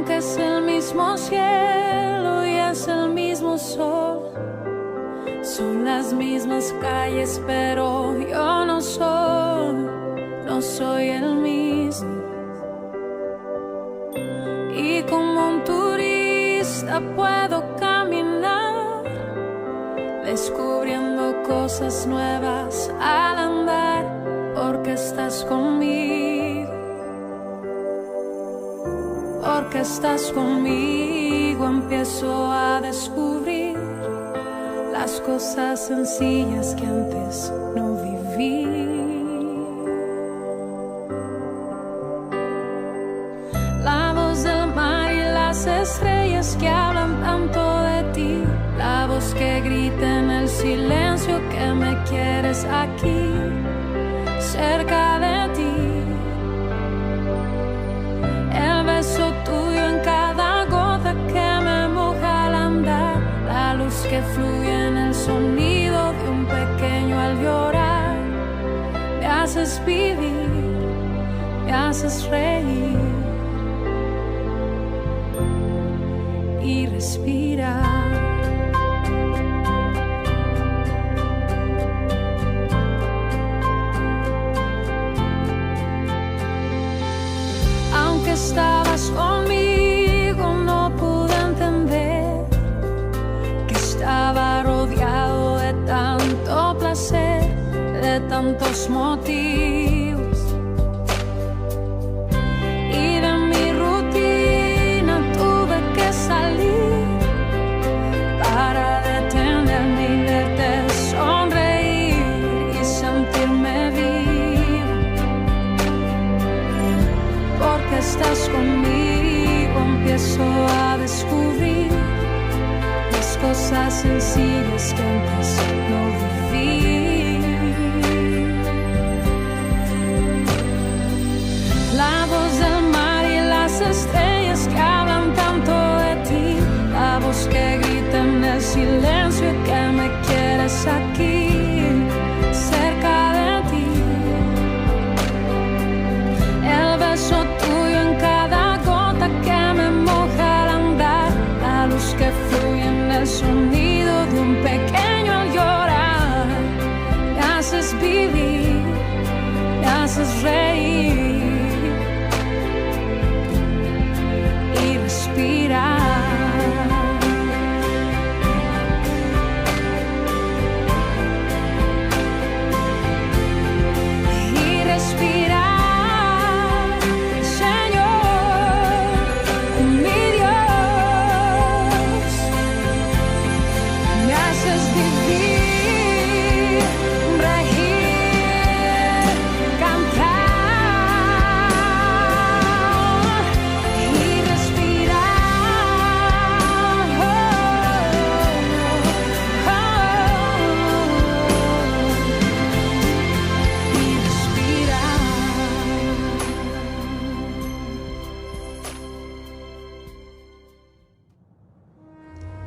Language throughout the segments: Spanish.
Aunque es el mismo cielo y es el mismo sol, son las mismas calles, pero yo no soy el mismo. Y como un turista puedo caminar, descubriendo cosas nuevas al andar, porque estás conmigo. Porque estás conmigo, empiezo a descubrir las cosas sencillas que antes no viví. La voz del mar y las estrellas que hablan tanto de ti, la voz que grita en el silencio que me quieres aquí, cerca de ti. El beso tuyo en cada gota que me moja al andar, la luz que fluye en el sonido de un pequeño al llorar. Me haces vivir, me haces reír y respirar. Aunque estabas conmigo, no pude entender que estaba rodeado de tanto placer, de tantos motivos. Y de mi rutina tuve que salir para detenerme y verte sonreír y sentirme vivo. Porque estás conmigo, empiezo a descubrir las cosas sencillas que antes no viví. La voz del mar y las estrellas que hablan tanto de ti, la voz que grita en el silencio que me quieres aquí, cerca de ti. El beso tuyo en cada gota que me moja al andar, la luz que fluye en el sonido de un pequeño al llorar. Me haces vivir, me haces reír y respirar. Y respirar.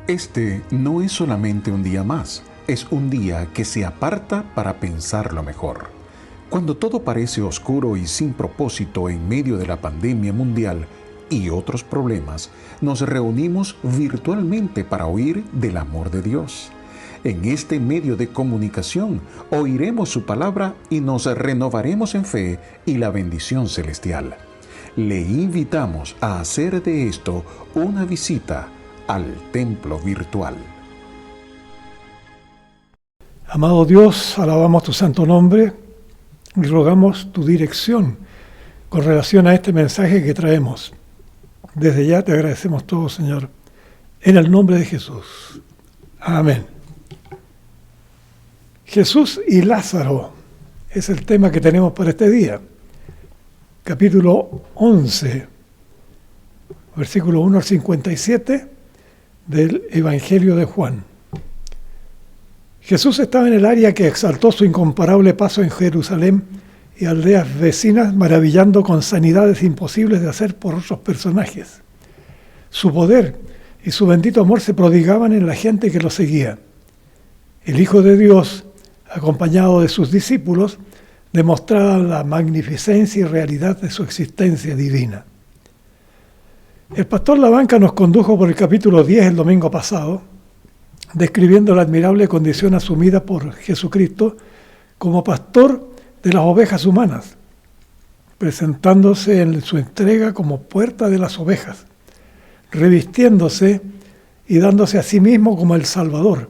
Este no es solamente un día más, es un día que se aparta para pensarlo mejor. Cuando todo parece oscuro y sin propósito en medio de la pandemia mundial y otros problemas, nos reunimos virtualmente para oír del amor de Dios. En este medio de comunicación oiremos su palabra y nos renovaremos en fe y la bendición celestial. Le invitamos a hacer de esto una visita al templo virtual. Amado Dios, alabamos tu santo nombre y rogamos tu dirección con relación a este mensaje que traemos. Desde ya te agradecemos todo, Señor, en el nombre de Jesús. Amén. Jesús y Lázaro es el tema que tenemos para este día. Capítulo 11, versículo 1 al 57 del Evangelio de Juan. Jesús estaba en el área que exaltó su incomparable paso en Jerusalén y aldeas vecinas, maravillando con sanidades imposibles de hacer por otros personajes. Su poder y su bendito amor se prodigaban en la gente que lo seguía. El Hijo de Dios, acompañado de sus discípulos, demostraba la magnificencia y realidad de su existencia divina. El pastor Labanca nos condujo por el capítulo 10 el domingo pasado, describiendo la admirable condición asumida por Jesucristo como pastor de las ovejas humanas, presentándose en su entrega como puerta de las ovejas, revistiéndose y dándose a sí mismo como el Salvador,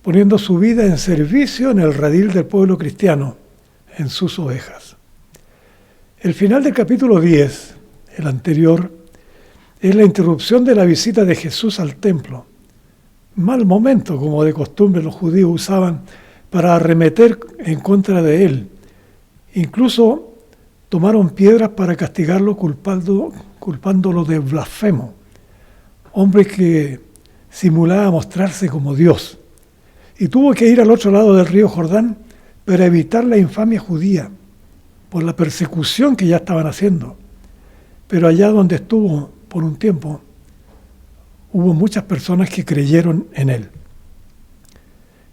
poniendo su vida en servicio en el redil del pueblo cristiano, en sus ovejas. El final del capítulo 10, el anterior, es la interrupción de la visita de Jesús al templo. Mal momento, como de costumbre los judíos usaban para arremeter en contra de él. Incluso tomaron piedras para castigarlo culpándolo de blasfemo. Hombre que simulaba mostrarse como Dios. Y tuvo que ir al otro lado del río Jordán para evitar la infamia judía por la persecución que ya estaban haciendo. Pero allá donde estuvo por un tiempo, hubo muchas personas que creyeron en él.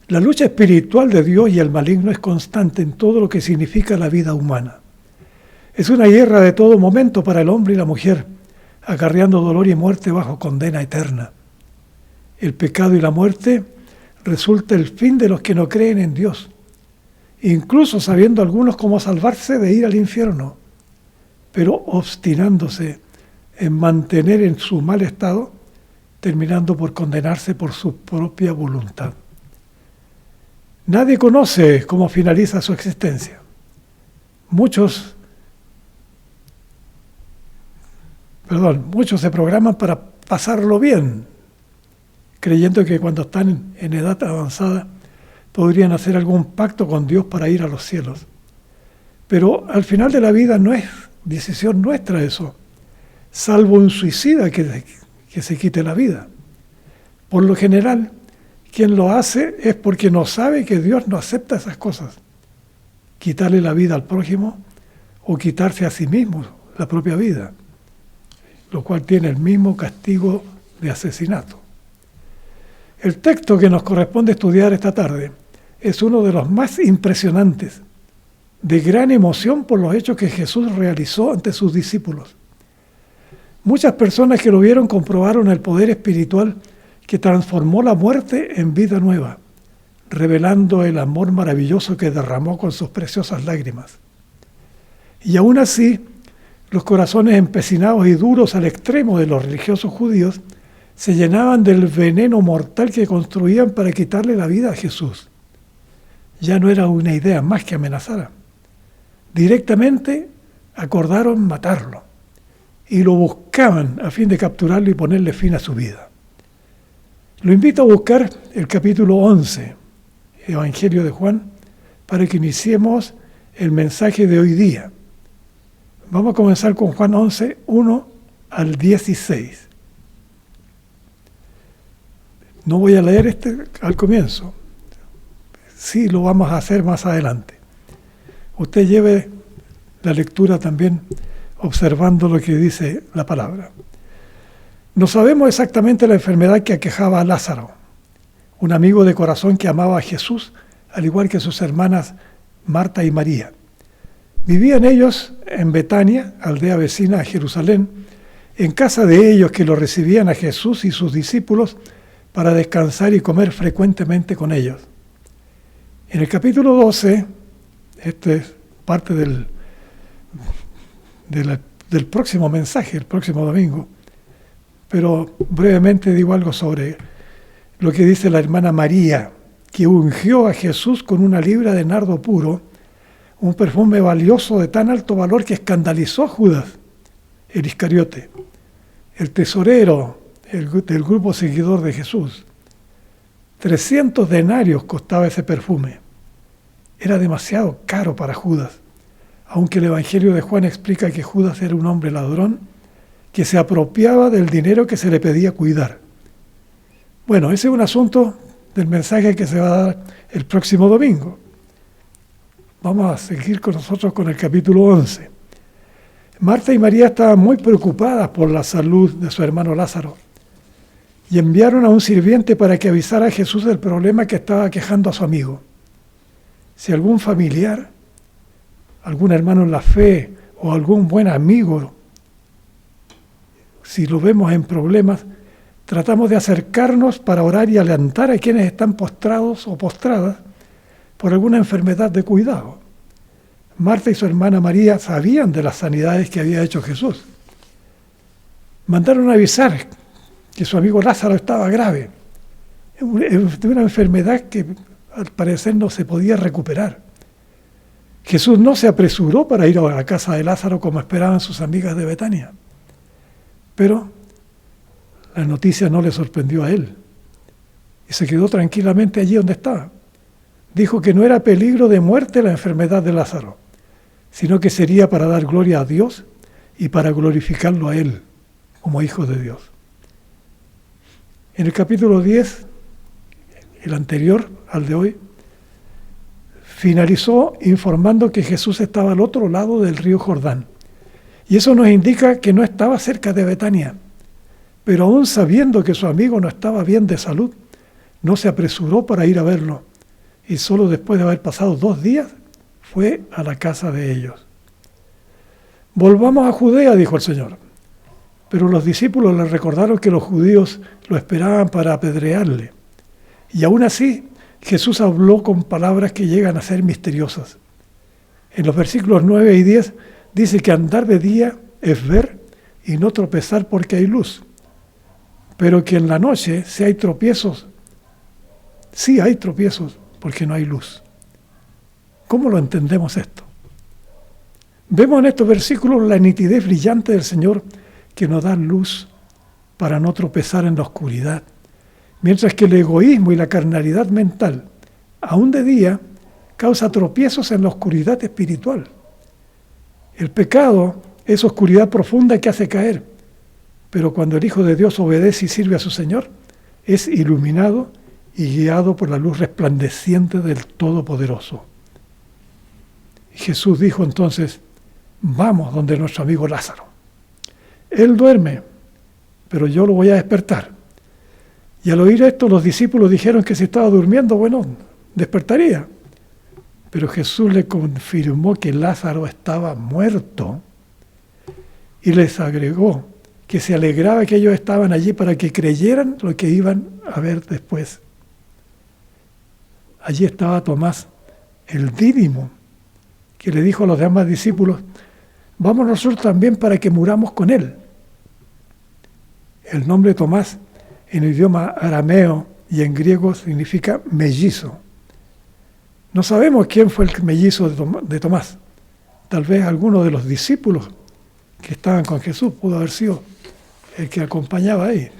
La lucha espiritual de Dios y el maligno es constante en todo lo que significa la vida humana. Es una guerra de todo momento para el hombre y la mujer, acarreando dolor y muerte bajo condena eterna. El pecado y la muerte resulta el fin de los que no creen en Dios, incluso sabiendo algunos cómo salvarse de ir al infierno, pero obstinándose en mantener en su mal estado, terminando por condenarse por su propia voluntad. Nadie conoce cómo finaliza su existencia. Muchos se programan para pasarlo bien, creyendo que cuando están en edad avanzada podrían hacer algún pacto con Dios para ir a los cielos. Pero al final de la vida no es decisión nuestra eso, salvo un suicida que se quite la vida. Por lo general, quien lo hace es porque no sabe que Dios no acepta esas cosas. Quitarle la vida al prójimo o quitarse a sí mismo la propia vida, lo cual tiene el mismo castigo de asesinato. El texto que nos corresponde estudiar esta tarde es uno de los más impresionantes, de gran emoción por los hechos que Jesús realizó ante sus discípulos. Muchas personas que lo vieron comprobaron el poder espiritual que transformó la muerte en vida nueva, revelando el amor maravilloso que derramó con sus preciosas lágrimas. Y aún así, los corazones empecinados y duros al extremo de los religiosos judíos se llenaban del veneno mortal que construían para quitarle la vida a Jesús. Ya no era una idea más que amenazara. Directamente acordaron matarlo y lo buscaban a fin de capturarlo y ponerle fin a su vida. Lo invito a buscar el capítulo 11, Evangelio de Juan, para que iniciemos el mensaje de hoy día. Vamos a comenzar con Juan 11, 1 al 16. No voy a leer al comienzo. Sí, lo vamos a hacer más adelante. Usted lleve la lectura también observando lo que dice la palabra. No sabemos exactamente la enfermedad que aquejaba a Lázaro, un amigo de corazón que amaba a Jesús, al igual que sus hermanas Marta y María. Vivían ellos en Betania, aldea vecina a Jerusalén, en casa de ellos que lo recibían a Jesús y sus discípulos para descansar y comer frecuentemente con ellos. En el capítulo 12, esto es parte del próximo mensaje, el próximo domingo, pero brevemente digo algo sobre lo que dice la hermana María, que ungió a Jesús con una libra de nardo puro, un perfume valioso de tan alto valor que escandalizó a Judas, el Iscariote, el tesorero del grupo seguidor de Jesús. 300 denarios costaba ese perfume. Era demasiado caro para Judas, aunque el Evangelio de Juan explica que Judas era un hombre ladrón que se apropiaba del dinero que se le pedía cuidar. Bueno, ese es un asunto del mensaje que se va a dar el próximo domingo. Vamos a seguir con nosotros con el capítulo 11. Marta y María estaban muy preocupadas por la salud de su hermano Lázaro y enviaron a un sirviente para que avisara a Jesús del problema que estaba aquejando a su amigo. Si algún familiar, algún hermano en la fe o algún buen amigo si lo vemos en problemas, tratamos de acercarnos para orar y alentar a quienes están postrados o postradas por alguna enfermedad de cuidado. Marta y su hermana María sabían de las sanidades que había hecho Jesús. Mandaron a avisar que su amigo Lázaro estaba grave, de una enfermedad que al parecer no se podía recuperar. Jesús no se apresuró para ir a la casa de Lázaro como esperaban sus amigas de Betania. Pero la noticia no le sorprendió a él y se quedó tranquilamente allí donde estaba. Dijo que no era peligro de muerte la enfermedad de Lázaro, sino que sería para dar gloria a Dios y para glorificarlo a Él como Hijo de Dios. En el capítulo 10, el anterior al de hoy, finalizó informando que Jesús estaba al otro lado del río Jordán. Y eso nos indica que no estaba cerca de Betania, pero aún sabiendo que su amigo no estaba bien de salud, no se apresuró para ir a verlo. Y solo después de haber pasado 2 días, fue a la casa de ellos. Volvamos a Judea, dijo el Señor. Pero los discípulos le recordaron que los judíos lo esperaban para apedrearle. Y aún así, Jesús habló con palabras que llegan a ser misteriosas. En los versículos 9 y 10 dice que andar de día es ver y no tropezar porque hay luz. Pero que en la noche, si hay tropiezos, sí hay tropiezos porque no hay luz. ¿Cómo lo entendemos esto? Vemos en estos versículos la nitidez brillante del Señor que nos da luz para no tropezar en la oscuridad, mientras que el egoísmo y la carnalidad mental, aún de día, causa tropiezos en la oscuridad espiritual. El pecado es oscuridad profunda que hace caer, pero cuando el Hijo de Dios obedece y sirve a su Señor, es iluminado y guiado por la luz resplandeciente del Todopoderoso. Jesús dijo entonces, vamos donde nuestro amigo Lázaro. Él duerme, pero yo lo voy a despertar. Y al oír esto, los discípulos dijeron que si estaba durmiendo, bueno, despertaría. Pero Jesús le confirmó que Lázaro estaba muerto y les agregó que se alegraba que ellos estaban allí para que creyeran lo que iban a ver después. Allí estaba Tomás, el Dídimo, que le dijo a los demás discípulos, vamos nosotros también para que muramos con él. El nombre Tomás en idioma arameo y en griego significa mellizo. No sabemos quién fue el mellizo de Tomás. Tal vez alguno de los discípulos que estaban con Jesús pudo haber sido el que acompañaba ahí.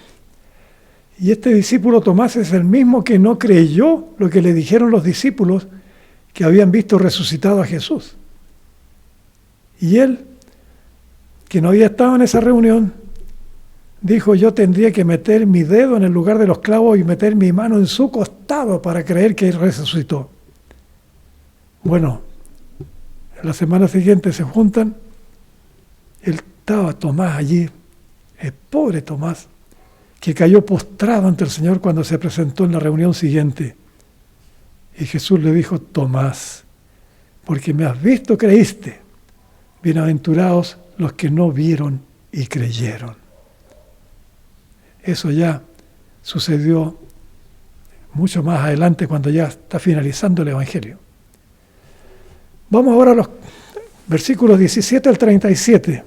Y este discípulo Tomás es el mismo que no creyó lo que le dijeron los discípulos que habían visto resucitado a Jesús. Y él, que no había estado en esa reunión, dijo, yo tendría que meter mi dedo en el lugar de los clavos y meter mi mano en su costado para creer que él resucitó. Bueno, la semana siguiente se juntan, estaba Tomás allí, el pobre Tomás, que cayó postrado ante el Señor cuando se presentó en la reunión siguiente. Y Jesús le dijo, Tomás, porque me has visto, creíste. Bienaventurados los que no vieron y creyeron. Eso ya sucedió mucho más adelante cuando ya está finalizando el Evangelio. Vamos ahora a los versículos 17 al 37.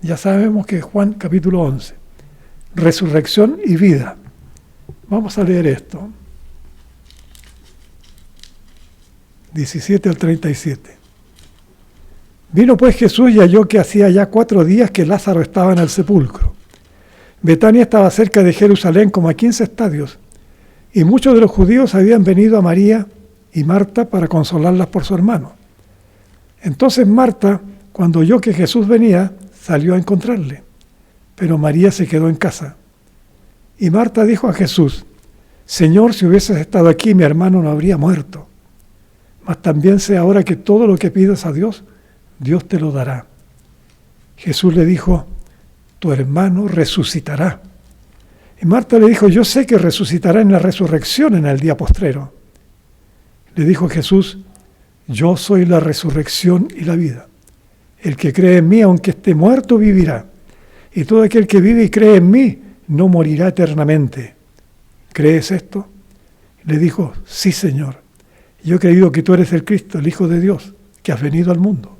Ya sabemos que es Juan capítulo 11. Resurrección y vida. Vamos a leer esto. 17 al 37. Vino pues Jesús y halló que hacía ya 4 días que Lázaro estaba en el sepulcro. Betania estaba cerca de Jerusalén como a 15 estadios, y muchos de los judíos habían venido a María y Marta para consolarlas por su hermano. Entonces Marta, cuando oyó que Jesús venía, salió a encontrarle, pero María se quedó en casa. Y Marta dijo a Jesús, Señor, si hubieses estado aquí, mi hermano no habría muerto. Mas también sé ahora que todo lo que pidas a Dios, Dios te lo dará. Jesús le dijo, tu hermano resucitará. Y Marta le dijo, yo sé que resucitará en la resurrección en el día postrero. Le dijo Jesús, yo soy la resurrección y la vida. El que cree en mí, aunque esté muerto, vivirá. y todo aquel que vive y cree en mí no morirá eternamente. ¿Crees esto? Le dijo, sí, Señor. Yo he creído que tú eres el Cristo, el Hijo de Dios, que has venido al mundo.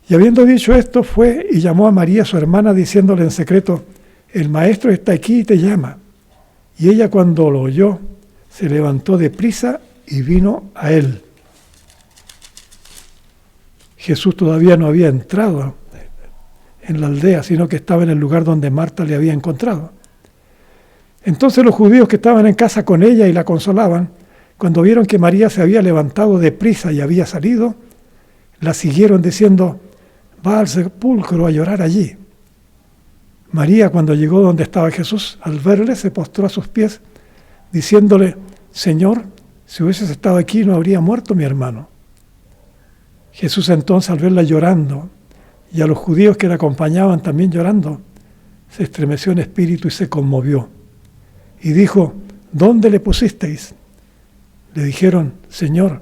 Y habiendo dicho esto, fue y llamó a María, su hermana, diciéndole en secreto, el Maestro está aquí y te llama. Y ella, cuando lo oyó, se levantó deprisa y vino a él. Jesús todavía no había entrado en la aldea, sino que estaba en el lugar donde Marta le había encontrado. Entonces los judíos que estaban en casa con ella y la consolaban, cuando vieron que María se había levantado deprisa y había salido, la siguieron diciendo, va al sepulcro a llorar allí. María, cuando llegó donde estaba Jesús, al verle, se postró a sus pies, diciéndole, Señor, si hubieses estado aquí no habría muerto mi hermano. Jesús entonces, al verla llorando, y a los judíos que la acompañaban también llorando, se estremeció en espíritu y se conmovió. Y dijo, ¿dónde le pusisteis? Le dijeron, Señor,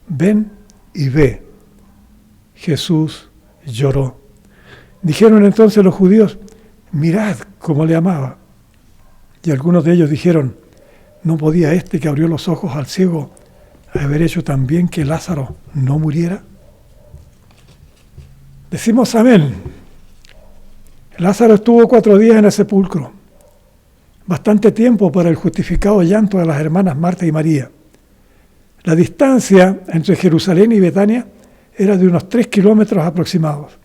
ven y ve. Jesús lloró. Dijeron entonces los judíos, mirad cómo le amaba. Y algunos de ellos dijeron, ¿no podía este que abrió los ojos al ciego haber hecho también que Lázaro no muriera? Decimos amén. Lázaro estuvo 4 días en el sepulcro. Bastante tiempo para el justificado llanto de las hermanas Marta y María. La distancia entre Jerusalén y Betania era de unos 3 kilómetros aproximados.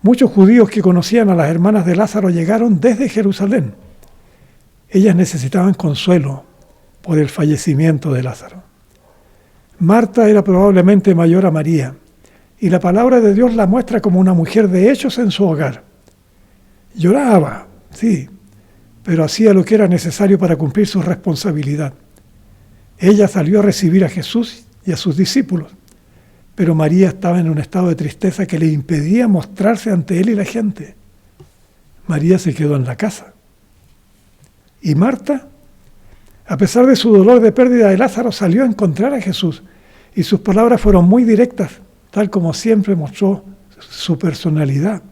Muchos judíos que conocían a las hermanas de Lázaro llegaron desde Jerusalén. Ellas necesitaban consuelo por el fallecimiento de Lázaro. Marta era probablemente mayor a María, y la palabra de Dios la muestra como una mujer de hechos en su hogar. Lloraba, sí, pero hacía lo que era necesario para cumplir su responsabilidad. Ella salió a recibir a Jesús y a sus discípulos, pero María estaba en un estado de tristeza que le impedía mostrarse ante él y la gente. María se quedó en la casa. Y Marta, a pesar de su dolor de pérdida de Lázaro, salió a encontrar a Jesús, y sus palabras fueron muy directas, tal como siempre mostró su personalidad.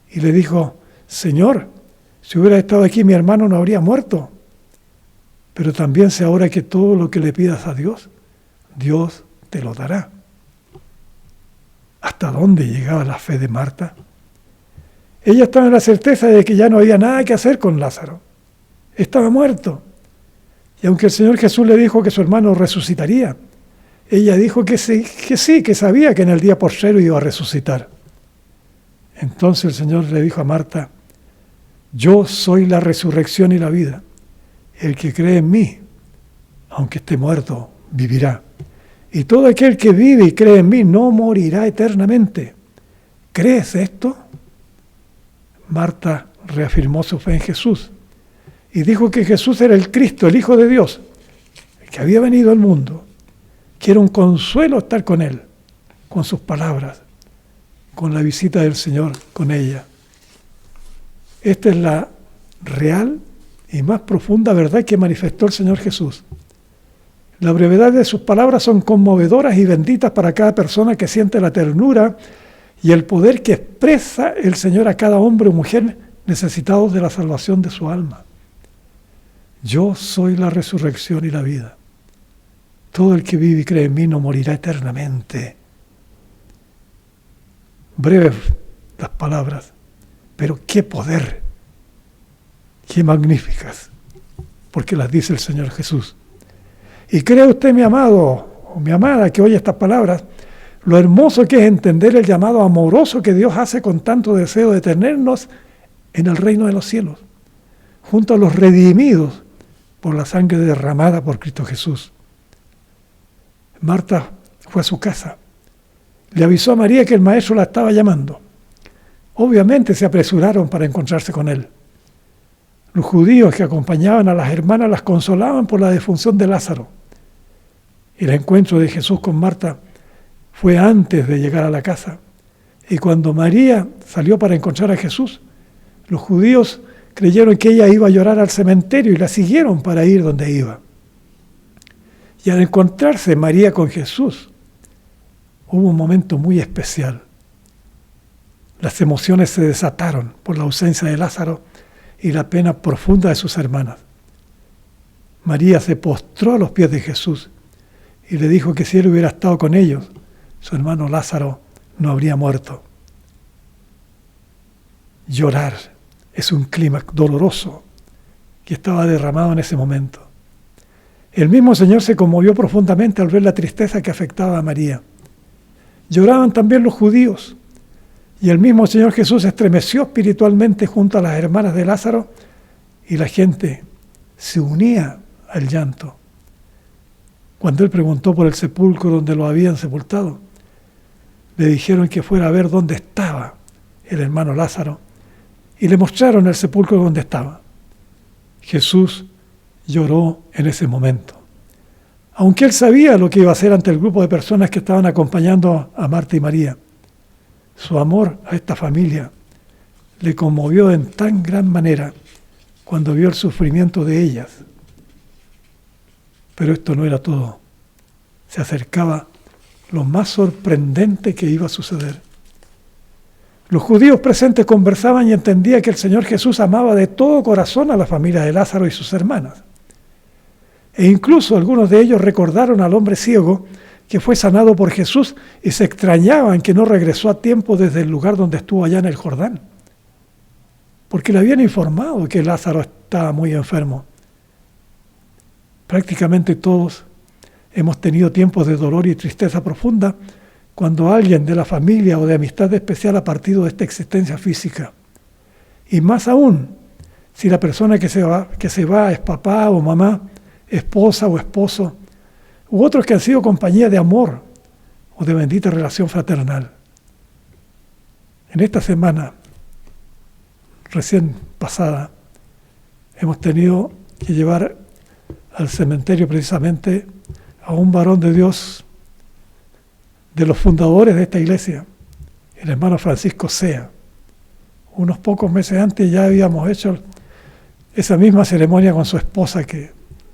Y le dijo, Señor, si hubiera estado aquí mi hermano no habría muerto. Pero también sé ahora que todo lo que le pidas a Dios, Dios te lo dará. ¿Hasta dónde llegaba la fe de Marta? Ella estaba en la certeza de que ya no había nada que hacer con Lázaro. Estaba muerto. Y aunque el Señor Jesús le dijo que su hermano resucitaría, ella dijo que sí, que sabía que en el día postrero iba a resucitar. Entonces el Señor le dijo a Marta, yo soy la resurrección y la vida. El que cree en mí, aunque esté muerto, vivirá. Y todo aquel que vive y cree en mí no morirá eternamente. ¿Crees esto? Marta reafirmó su fe en Jesús y dijo que Jesús era el Cristo, el Hijo de Dios, el que había venido al mundo, que era un consuelo estar con Él, con sus palabras, con la visita del Señor con ella. Esta es la real y más profunda verdad que manifestó el Señor Jesús. La brevedad de sus palabras son conmovedoras y benditas para cada persona que siente la ternura y el poder que expresa el Señor a cada hombre o mujer necesitados de la salvación de su alma. Yo soy la resurrección y la vida. Todo el que vive y cree en mí no morirá eternamente. Breves las palabras, pero qué poder, qué magníficas, porque las dice el Señor Jesús. Y crea usted, mi amado o mi amada, que oye estas palabras, lo hermoso que es entender el llamado amoroso que Dios hace con tanto deseo de tenernos en el reino de los cielos, junto a los redimidos por la sangre derramada por Cristo Jesús. Marta fue a su casa. Le avisó a María que el maestro la estaba llamando. Obviamente se apresuraron para encontrarse con él. Los judíos que acompañaban a las hermanas las consolaban por la defunción de Lázaro. El encuentro de Jesús con Marta fue antes de llegar a la casa. Y cuando María salió para encontrar a Jesús, los judíos creyeron que ella iba a llorar al cementerio y la siguieron para ir donde iba. Y al encontrarse María con Jesús, hubo un momento muy especial. Las emociones se desataron por la ausencia de Lázaro y la pena profunda de sus hermanas. María se postró a los pies de Jesús y le dijo que si él hubiera estado con ellos, su hermano Lázaro no habría muerto. Llorar es un clímax doloroso que estaba derramado en ese momento. El mismo Señor se conmovió profundamente al ver la tristeza que afectaba a María. Lloraban también los judíos, y el mismo Señor Jesús se estremeció espiritualmente junto a las hermanas de Lázaro, y la gente se unía al llanto. Cuando él preguntó por el sepulcro donde lo habían sepultado, le dijeron que fuera a ver dónde estaba el hermano Lázaro, y le mostraron el sepulcro donde estaba. Jesús lloró en ese momento. Aunque él sabía lo que iba a hacer ante el grupo de personas que estaban acompañando a Marta y María, su amor a esta familia le conmovió en tan gran manera cuando vio el sufrimiento de ellas. Pero esto no era todo. Se acercaba lo más sorprendente que iba a suceder. Los judíos presentes conversaban y entendían que el Señor Jesús amaba de todo corazón a la familia de Lázaro y sus hermanas. E incluso algunos de ellos recordaron al hombre ciego que fue sanado por Jesús y se extrañaban que no regresó a tiempo desde el lugar donde estuvo allá en el Jordán, porque le habían informado que Lázaro estaba muy enfermo. Prácticamente todos hemos tenido tiempos de dolor y tristeza profunda cuando alguien de la familia o de amistad especial ha partido de esta existencia física. Y más aún, si la persona que se va es papá o mamá, esposa o esposo, u otros que han sido compañía de amor o de bendita relación fraternal. En esta semana recién pasada hemos tenido que llevar al cementerio precisamente a un varón de Dios, de los fundadores de esta iglesia, el hermano Francisco Sea. Unos pocos meses antes ya habíamos hecho esa misma ceremonia con su esposa que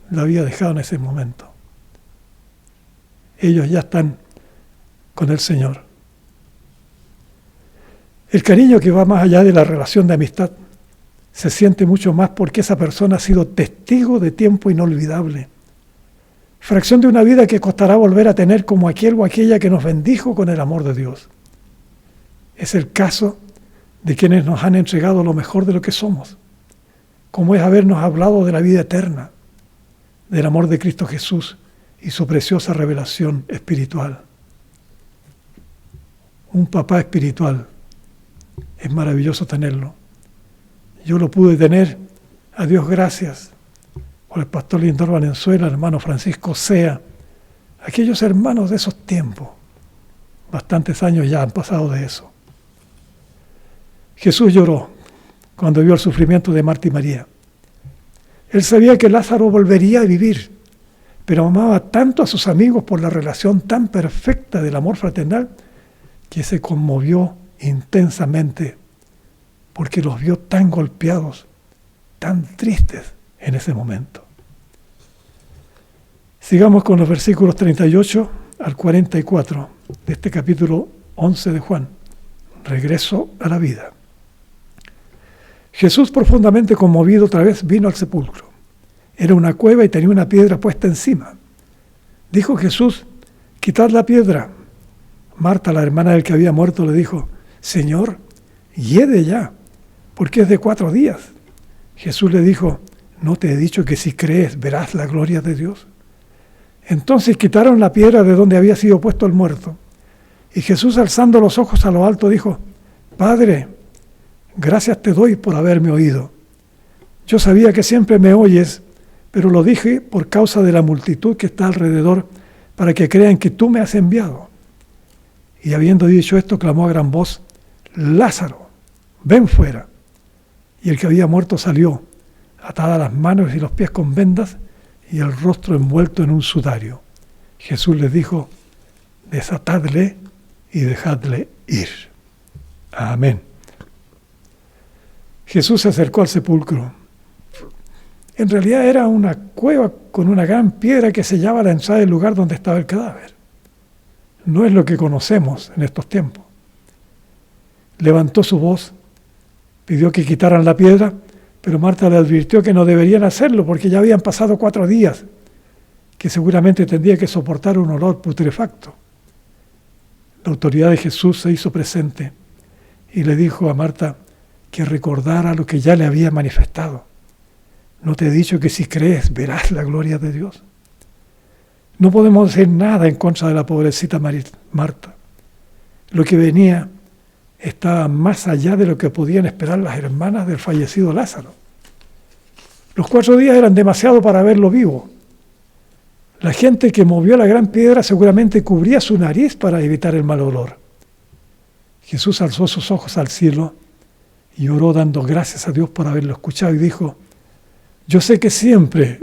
lo había dejado en ese momento. Ellos ya están con el Señor. El cariño que va más allá de la relación de amistad se siente mucho más porque esa persona ha sido testigo de tiempo inolvidable. Fracción de una vida que costará volver a tener como aquel o aquella que nos bendijo con el amor de Dios. Es el caso de quienes nos han entregado lo mejor de lo que somos, como es habernos hablado de la vida eterna, del amor de Cristo Jesús y su preciosa revelación espiritual. Un papá espiritual, es maravilloso tenerlo. Yo lo pude tener, a Dios gracias, por el pastor Lindor Valenzuela, el hermano Francisco Sea, aquellos hermanos de esos tiempos. Bastantes años ya han pasado de eso. Jesús lloró cuando vio el sufrimiento de Marta y María. Él sabía que Lázaro volvería a vivir, pero amaba tanto a sus amigos por la relación tan perfecta del amor fraternal que se conmovió intensamente porque los vio tan golpeados, tan tristes en ese momento. Sigamos con los versículos 38 al 44 de este capítulo 11 de Juan. Regreso a la vida. Jesús, profundamente conmovido, otra vez vino al sepulcro. Era una cueva y tenía una piedra puesta encima. Dijo Jesús: quitad la piedra. Marta, la hermana del que había muerto, le dijo: Señor, hiede ya, porque es de 4 días. Jesús le dijo: ¿no te he dicho que si crees verás la gloria de Dios? Entonces quitaron la piedra de donde había sido puesto el muerto. Y Jesús, alzando los ojos a lo alto, dijo: Padre, gracias te doy por haberme oído. Yo sabía que siempre me oyes, pero lo dije por causa de la multitud que está alrededor, para que crean que tú me has enviado. Y habiendo dicho esto, clamó a gran voz: Lázaro, ven fuera. Y el que había muerto salió, atadas las manos y los pies con vendas, y el rostro envuelto en un sudario. Jesús les dijo: desatadle y dejadle ir. Amén. Jesús se acercó al sepulcro. En realidad era una cueva con una gran piedra que sellaba la entrada del lugar donde estaba el cadáver. No es lo que conocemos en estos tiempos. levantó su voz, pidió que quitaran la piedra, pero Marta le advirtió que no deberían hacerlo porque ya habían pasado 4 días, que seguramente tendría que soportar un olor putrefacto. La autoridad de Jesús se hizo presente y le dijo a Marta que recordara lo que ya le había manifestado. ¿No te he dicho que si crees verás la gloria de Dios? No podemos decir nada en contra de la pobrecita Marta. Lo que venía estaba más allá de lo que podían esperar las hermanas del fallecido Lázaro. Los 4 días eran demasiado para verlo vivo. La gente que movió la gran piedra seguramente cubría su nariz para evitar el mal olor. Jesús alzó sus ojos al cielo y oró dando gracias a Dios por haberlo escuchado y dijo: yo sé que siempre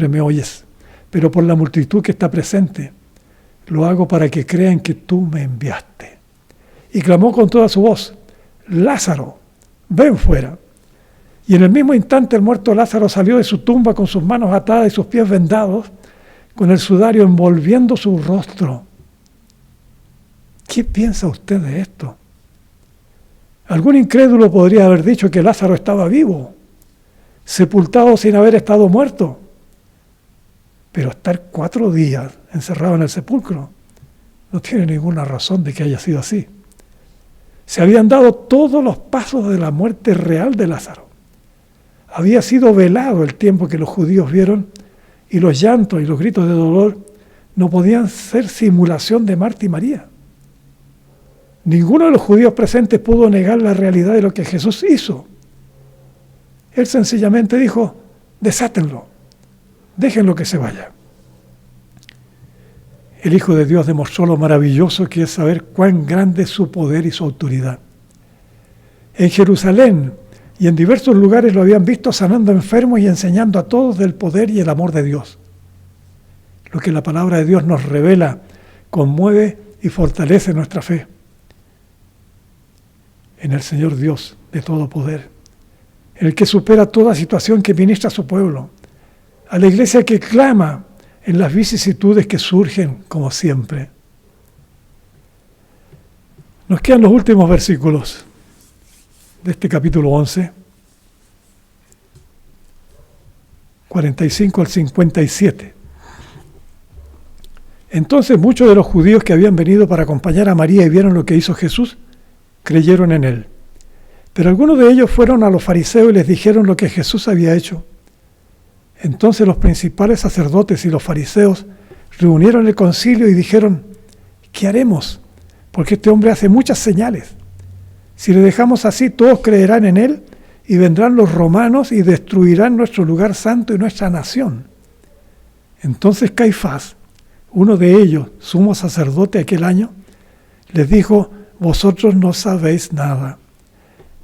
me oyes, pero por la multitud que está presente, lo hago para que crean que tú me enviaste. Y clamó con toda su voz: Lázaro, ven fuera. Y en el mismo instante el muerto Lázaro salió de su tumba con sus manos atadas y sus pies vendados, con el sudario envolviendo su rostro. ¿Qué piensa usted de esto? Algún incrédulo podría haber dicho que Lázaro estaba vivo, sepultado sin haber estado muerto. Pero estar 4 días encerrado en el sepulcro no tiene ninguna razón de que haya sido así. Se habían dado todos los pasos de la muerte real de Lázaro. Había sido velado el tiempo que los judíos vieron, y los llantos y los gritos de dolor no podían ser simulación de Marta y María. Ninguno de los judíos presentes pudo negar la realidad de lo que Jesús hizo. Él sencillamente dijo: desátenlo, déjenlo que se vaya. El Hijo de Dios demostró lo maravilloso que es saber cuán grande es su poder y su autoridad. En Jerusalén y en diversos lugares lo habían visto sanando enfermos y enseñando a todos del poder y el amor de Dios. Lo que la palabra de Dios nos revela conmueve y fortalece nuestra fe en el Señor Dios de todo poder, en el que supera toda situación que ministra a su pueblo, a la iglesia que clama en las vicisitudes que surgen como siempre. Nos quedan los últimos versículos de este capítulo 11, 45 al 57. Entonces muchos de los judíos que habían venido para acompañar a María y vieron lo que hizo Jesús, creyeron en él. Pero algunos de ellos fueron a los fariseos y les dijeron lo que Jesús había hecho. Entonces los principales sacerdotes y los fariseos reunieron el concilio y dijeron: ¿qué haremos? Porque este hombre hace muchas señales. Si le dejamos así, todos creerán en él y vendrán los romanos y destruirán nuestro lugar santo y nuestra nación. Entonces Caifás, uno de ellos, sumo sacerdote aquel año, les dijo: vosotros no sabéis nada,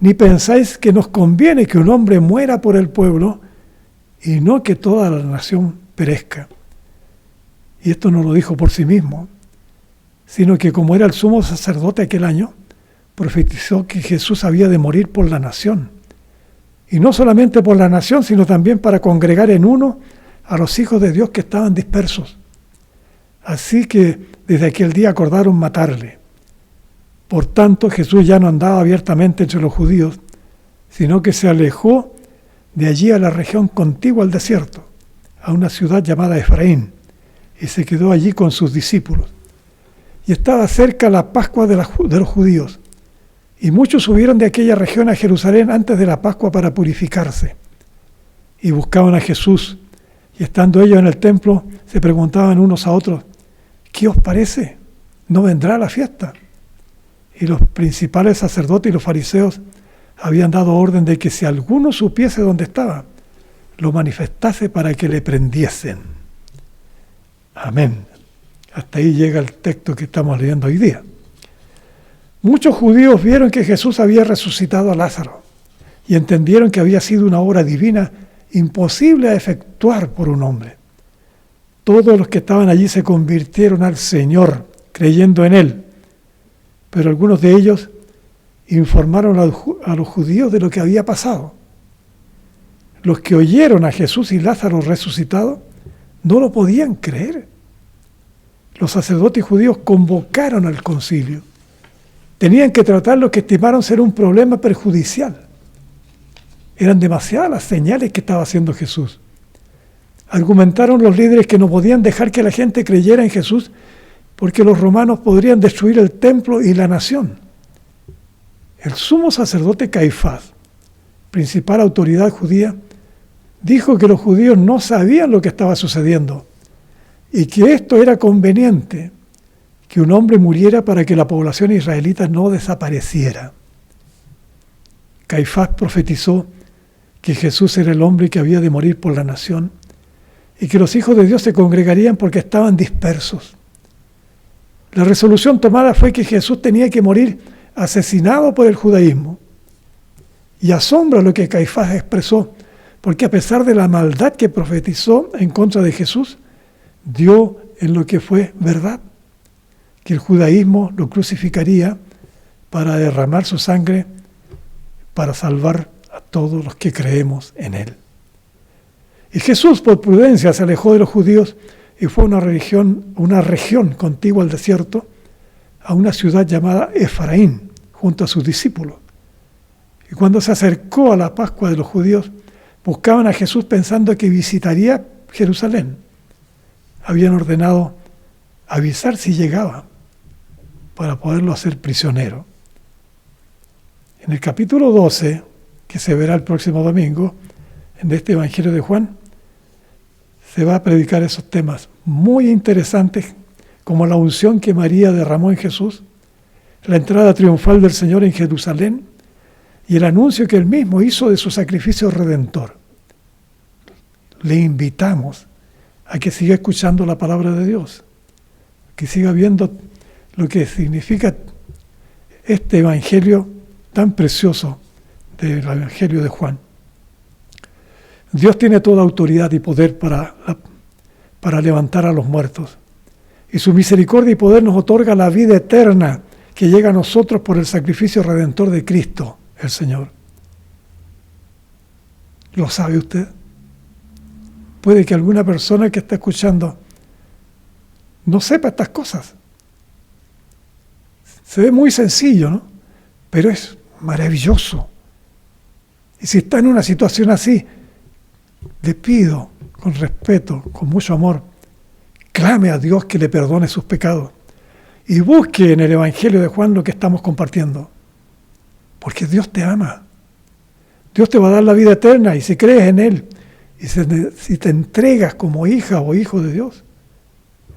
ni pensáis que nos conviene que un hombre muera por el pueblo y no que toda la nación perezca. Y esto no lo dijo por sí mismo, sino que como era el sumo sacerdote aquel año, profetizó que Jesús había de morir por la nación. Y no solamente por la nación, sino también para congregar en uno a los hijos de Dios que estaban dispersos. Así que desde aquel día acordaron matarle. Por tanto, Jesús ya no andaba abiertamente entre los judíos, sino que se alejó de allí a la región contigua al desierto, a una ciudad llamada Efraín, y se quedó allí con sus discípulos. Y estaba cerca la Pascua de los judíos, y muchos subieron de aquella región a Jerusalén antes de la Pascua para purificarse, y buscaban a Jesús, y estando ellos en el templo, se preguntaban unos a otros: ¿qué os parece? ¿No vendrá la fiesta? Y los principales sacerdotes y los fariseos habían dado orden de que si alguno supiese dónde estaba, lo manifestase para que le prendiesen. Amén. Hasta ahí llega el texto que estamos leyendo hoy día. Muchos judíos vieron que Jesús había resucitado a Lázaro y entendieron que había sido una obra divina imposible a efectuar por un hombre. Todos los que estaban allí se convirtieron al Señor, creyendo en Él. Pero algunos de ellos informaron a los judíos de lo que había pasado. Los que oyeron a Jesús y Lázaro resucitado no lo podían creer. los sacerdotes judíos convocaron al concilio. Tenían que tratar lo que estimaron ser un problema perjudicial. Eran demasiadas las señales que estaba haciendo Jesús. Argumentaron los líderes que no podían dejar que la gente creyera en Jesús porque los romanos podrían destruir el templo y la nación. El sumo sacerdote Caifás, principal autoridad judía, dijo que los judíos no sabían lo que estaba sucediendo y que esto era conveniente, que un hombre muriera para que la población israelita no desapareciera. Caifás profetizó que Jesús era el hombre que había de morir por la nación y que los hijos de Dios se congregarían porque estaban dispersos. La resolución tomada fue que Jesús tenía que morir asesinado por el judaísmo. Y asombra lo que Caifás expresó, porque a pesar de la maldad que profetizó en contra de Jesús, dio en lo que fue verdad, que el judaísmo lo crucificaría para derramar su sangre, para salvar a todos los que creemos en él. Y Jesús, por prudencia, se alejó de los judíos y fue a una región contigua al desierto, a una ciudad llamada Efraín, junto a sus discípulos. Y cuando se acercó a la Pascua de los judíos, buscaban a Jesús pensando que visitaría Jerusalén. Habían ordenado avisar si llegaba para poderlo hacer prisionero. En el capítulo 12, que se verá el próximo domingo, en este Evangelio de Juan, se va a predicar esos temas muy interesantes, como la unción que María derramó en Jesús, la entrada triunfal del Señor en Jerusalén y el anuncio que Él mismo hizo de su sacrificio redentor. Le invitamos a que siga escuchando la palabra de Dios, que siga viendo lo que significa este Evangelio tan precioso del Evangelio de Juan. Dios tiene toda autoridad y poder para levantar a los muertos. Y su misericordia y poder nos otorga la vida eterna que llega a nosotros por el sacrificio redentor de Cristo, el Señor. ¿Lo sabe usted? Puede que alguna persona que está escuchando no sepa estas cosas. Se ve muy sencillo, ¿no? Pero es maravilloso. Y si está en una situación así, le pido con respeto, con mucho amor, clame a Dios que le perdone sus pecados y busque en el Evangelio de Juan lo que estamos compartiendo. Porque Dios te ama. Dios te va a dar la vida eterna y si crees en Él y si te entregas como hija o hijo de Dios,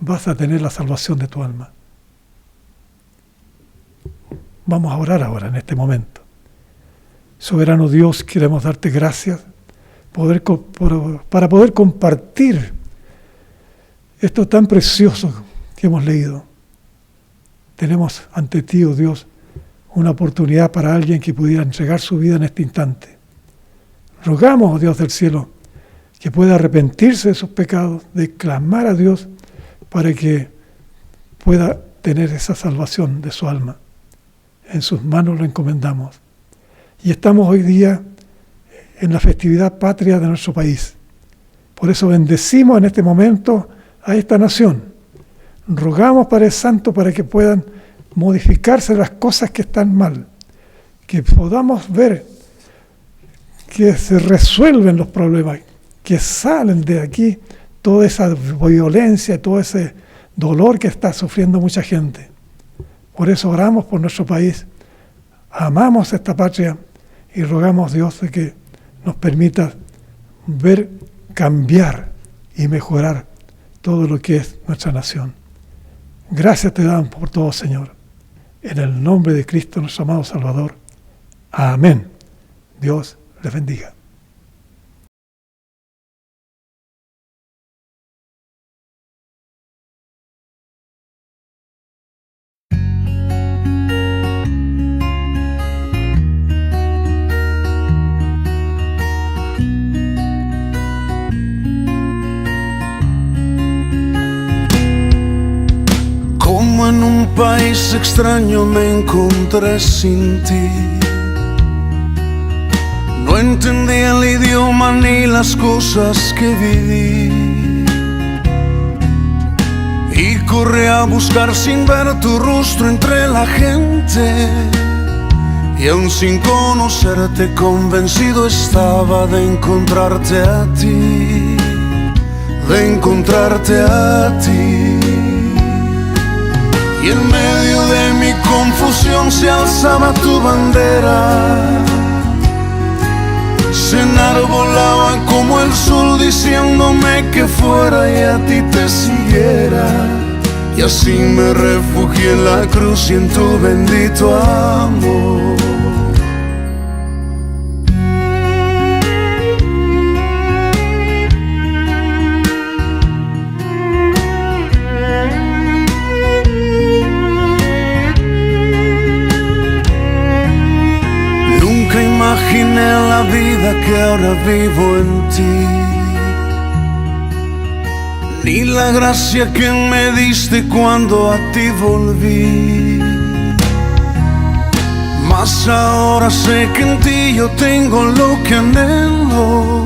vas a tener la salvación de tu alma. Vamos a orar ahora en este momento. Soberano Dios, queremos darte gracias para poder compartir esto tan precioso que hemos leído. Tenemos ante ti, oh Dios, una oportunidad para alguien que pudiera entregar su vida en este instante. Rogamos, oh Dios del cielo, que pueda arrepentirse de sus pecados, de clamar a Dios para que pueda tener esa salvación de su alma. En sus manos lo encomendamos. Y estamos hoy día en la festividad patria de nuestro país. Por eso bendecimos en este momento a esta nación. Rogamos, Padre Santo, para que puedan modificarse las cosas que están mal, que podamos ver que se resuelven los problemas, que salen de aquí toda esa violencia, todo ese dolor que está sufriendo mucha gente. Por eso oramos por nuestro país, amamos esta patria y rogamos, Dios, de que nos permita ver cambiar y mejorar todo lo que es nuestra nación. Gracias te damos por todo, Señor. En el nombre de Cristo, nuestro amado Salvador. Amén. Dios les bendiga. En un país extraño me encontré sin ti. No entendía el idioma ni las cosas que viví. Y corrí a buscar sin ver tu rostro entre la gente. Y aún sin conocerte, convencido estaba de encontrarte a ti, de encontrarte a ti. Y en medio de mi confusión se alzaba tu bandera, se enarbolaba como el sol diciéndome que fuera y a ti te siguiera. Y así me refugié en la cruz y en tu bendito amor. Nunca imaginé la vida que ahora vivo en ti, ni la gracia que me diste cuando a ti volví. Mas ahora sé que en ti yo tengo lo que anhelo.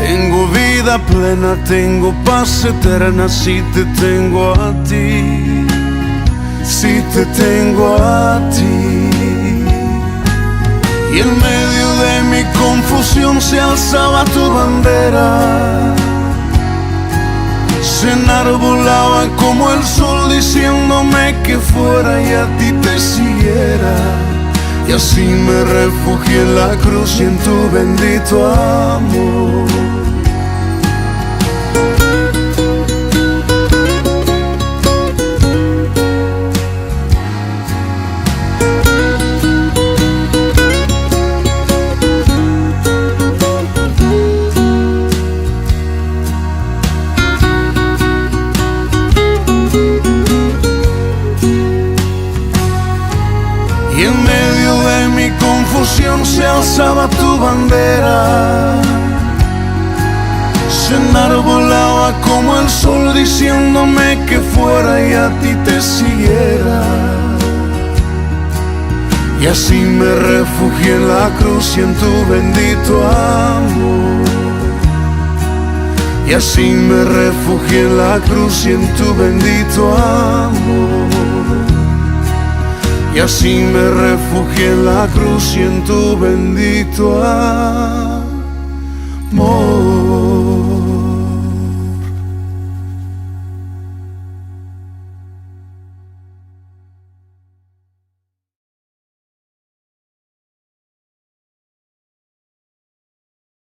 Tengo vida plena, tengo paz eterna si te tengo a ti, si te tengo a ti. Y en medio de mi confusión se alzaba tu bandera, se enarbolaba como el sol diciéndome que fuera y a ti te siguiera. Y así me refugié en la cruz y en tu bendito amor. Y en medio de mi confusión se alzaba tu bandera, se enarbolaba como el sol diciéndome que fuera y a ti te siguiera. Y así me refugié en la cruz y en tu bendito amor. Y así me refugié en la cruz y en tu bendito amor. Y así me refugié en la cruz y en tu bendito amor.